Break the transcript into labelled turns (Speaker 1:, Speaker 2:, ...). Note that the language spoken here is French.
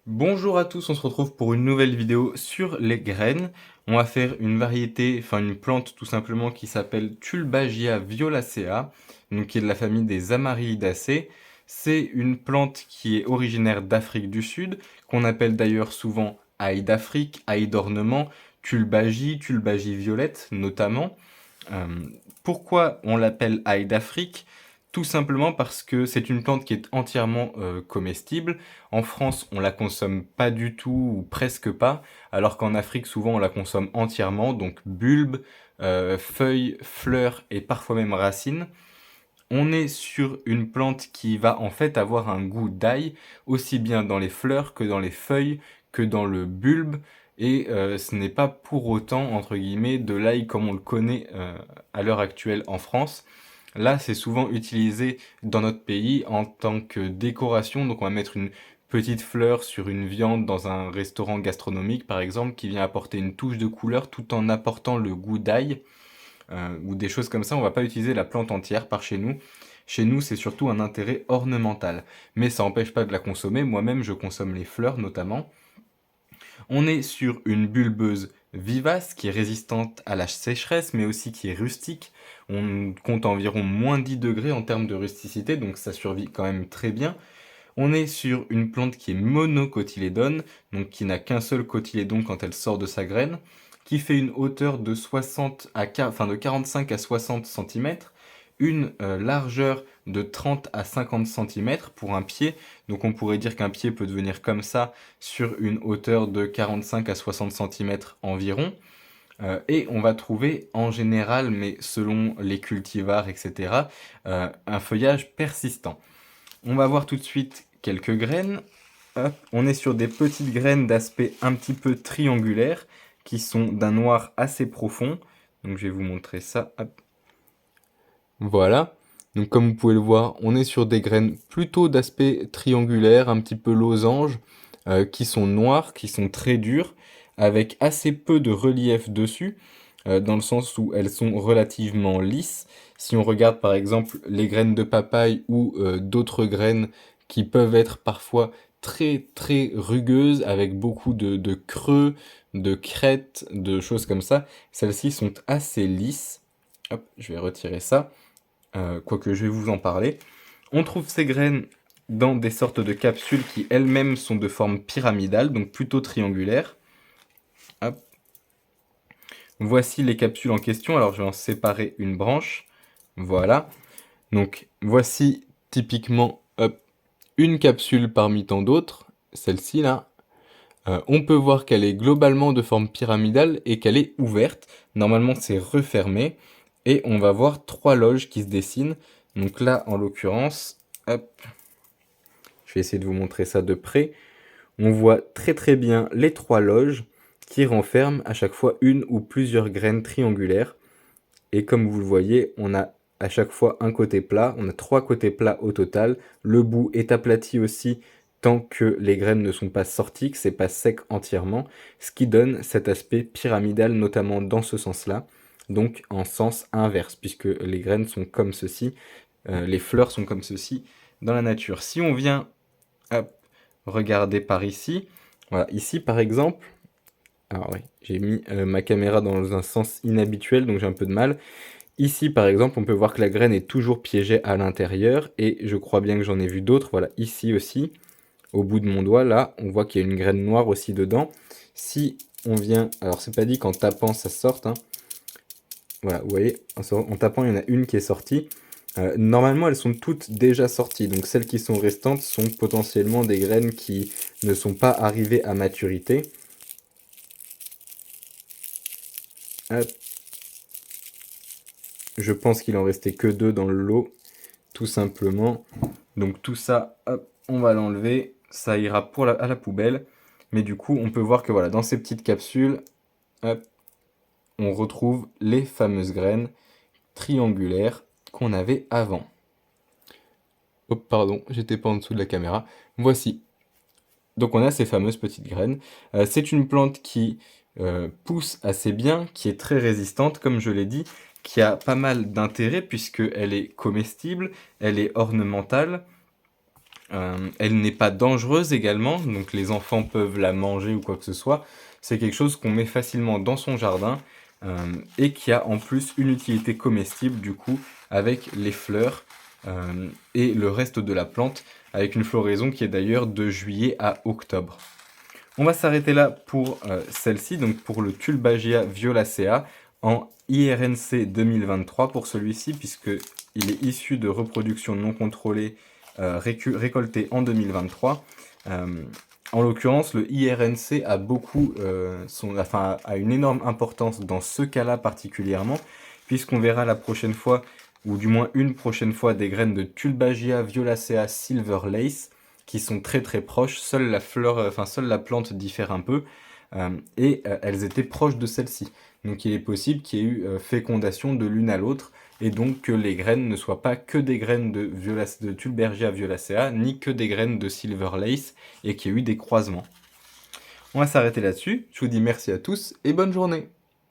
Speaker 1: Bonjour à tous, on se retrouve pour une nouvelle vidéo sur les graines. On va faire une variété, enfin une plante tout simplement qui s'appelle Tulbagia violacea, donc qui est de la famille des Amaryllidaceae. C'est une plante qui est originaire d'Afrique du Sud, qu'on appelle d'ailleurs souvent ail d'Afrique, ail d'ornement, Tulbagie violette notamment. Euh, Pourquoi on l'appelle ail d'Afrique? Tout simplement parce que c'est une plante qui est entièrement comestible. En France, on la consomme pas du tout ou presque pas, alors qu'en Afrique, souvent, on la consomme entièrement, donc bulbes, feuilles, fleurs et parfois même racines. On est sur une plante qui va en fait avoir un goût d'ail, aussi bien dans les fleurs que dans les feuilles, que dans le bulbe, et ce n'est pas pour autant, entre guillemets, de l'ail comme on le connaît à l'heure actuelle en France. Là, c'est souvent utilisé dans notre pays en tant que décoration, donc on va mettre une petite fleur sur une viande dans un restaurant gastronomique, par exemple, qui vient apporter une touche de couleur tout en apportant le goût d'ail ou des choses comme ça, on va pas utiliser la plante entière par chez nous. Chez nous, c'est surtout un intérêt ornemental. Mais ça n'empêche pas de la consommer. Moi-même, je consomme les fleurs notamment. On est sur une bulbeuse vivace qui est résistante à la sécheresse, mais aussi qui est rustique. On compte environ moins 10 degrés en termes de rusticité, donc ça survit quand même très bien. On est sur une plante qui est monocotylédone, donc qui n'a qu'un seul cotylédon quand elle sort de sa graine, qui fait une hauteur de 60 à, enfin de 45 à 60 cm, une largeur de 30 à 50 cm pour un pied. Donc on pourrait dire qu'un pied peut devenir comme ça sur une hauteur de 45 à 60 cm environ. Et on va trouver en général, mais selon les cultivars, etc., un feuillage persistant. On va voir tout de suite quelques graines. Hop, on est sur des petites graines d'aspect un petit peu triangulaire qui sont d'un noir assez profond. Donc je vais vous montrer ça. Hop. Voilà. Donc comme vous pouvez le voir, on est sur des graines plutôt d'aspect triangulaire, un petit peu losange, qui sont noires, qui sont très dures, avec assez peu de relief dessus, dans le sens où elles sont relativement lisses. Si on regarde par exemple les graines de papaye ou d'autres graines qui peuvent être parfois très très rugueuses, avec beaucoup de creux, de crêtes, de choses comme ça, celles-ci sont assez lisses. Hop, je vais retirer ça quoique je vais vous en parler. On trouve ces graines dans des sortes de capsules qui elles-mêmes sont de forme pyramidale, donc plutôt triangulaire. Hop. Voici les capsules en question, alors je vais en séparer une branche. Voilà. Donc voici typiquement hop, une capsule parmi tant d'autres, celle-ci là. On peut voir qu'elle est globalement de forme pyramidale et qu'elle est ouverte. Normalement c'est refermé. Et on va voir trois loges qui se dessinent. Donc là en l'occurrence, hop, je vais essayer de vous montrer ça de près. On voit très très bien les trois loges qui renferment à chaque fois une ou plusieurs graines triangulaires. Et comme vous le voyez, on a à chaque fois un côté plat, on a trois côtés plats au total. Le bout est aplati aussi tant que les graines ne sont pas sorties, que c'est pas sec entièrement, ce qui donne cet aspect pyramidal notamment dans ce sens-là, donc en sens inverse, puisque les graines sont comme ceci, les fleurs sont comme ceci dans la nature. Si on vient hop, regarder par ici, voilà, ici par exemple, alors oui, j'ai mis ma caméra dans un sens inhabituel, donc j'ai un peu de mal. Ici, par exemple, on peut voir que la graine est toujours piégée à l'intérieur, et je crois bien que j'en ai vu d'autres, voilà, ici aussi, au bout de mon doigt, là, on voit qu'il y a une graine noire aussi dedans. Si on vient, alors c'est pas dit qu'en tapant ça sorte, hein. Voilà, vous voyez, en tapant, il y en a une qui est sortie. Normalement, elles sont toutes déjà sorties, donc celles qui sont restantes sont potentiellement des graines qui ne sont pas arrivées à maturité. Hop. Je pense qu'il en restait que deux dans le lot, tout simplement. Donc tout ça, hop, on va l'enlever. Ça ira à la poubelle. Mais du coup, on peut voir que voilà, dans ces petites capsules, hop, on retrouve les fameuses graines triangulaires qu'on avait avant. Hop, pardon, j'étais pas en dessous de la caméra. Voici. Donc on a ces fameuses petites graines. C'est une plante qui pousse assez bien, qui est très résistante, comme je l'ai dit, qui a pas mal d'intérêt puisqu'elle est comestible, elle est ornementale. Elle n'est pas dangereuse également, donc les enfants peuvent la manger ou quoi que ce soit. C'est quelque chose qu'on met facilement dans son jardin et qui a en plus une utilité comestible du coup avec les fleurs et le reste de la plante, avec une floraison qui est d'ailleurs de juillet à octobre. On va s'arrêter là pour celle-ci, donc pour le Tulbagia violacea en IRNC 2023 pour celui-ci, puisqu'il est issu de reproduction non contrôlée récoltée en 2023. En l'occurrence, le IRNC a a une énorme importance dans ce cas-là particulièrement, puisqu'on verra la prochaine fois, ou du moins une prochaine fois, des graines de Tulbagia violacea silver lace, qui sont très très proches, seule la plante diffère un peu, elles étaient proches de celle-ci. Donc il est possible qu'il y ait eu fécondation de l'une à l'autre, et donc que les graines ne soient pas que des graines de Tulbagia violacea, ni que des graines de silver lace, et qu'il y ait eu des croisements. On va s'arrêter là-dessus, je vous dis merci à tous, et bonne journée!